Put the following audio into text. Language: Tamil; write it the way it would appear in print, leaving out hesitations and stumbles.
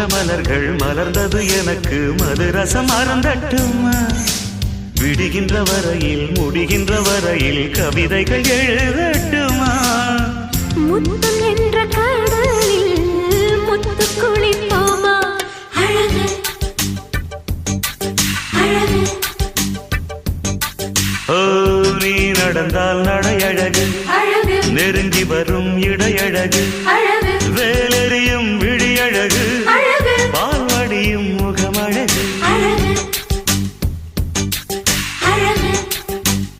மலர்கள் மலர்ந்தது எனக்கு மதுரசம் அருந்தட்டுமா விடுகின்ற வரையில் முடிகின்ற வரையில் கவிதைகள் எழுதட்டுமா முத்தம் என்ற கடலில் முத்து குளிப்போமா அழகு அழகு ஓ நீ நடந்தால் நடையழகு அழகு நெருங்கி வரும் இடையழகு அழகு வேலெறியும்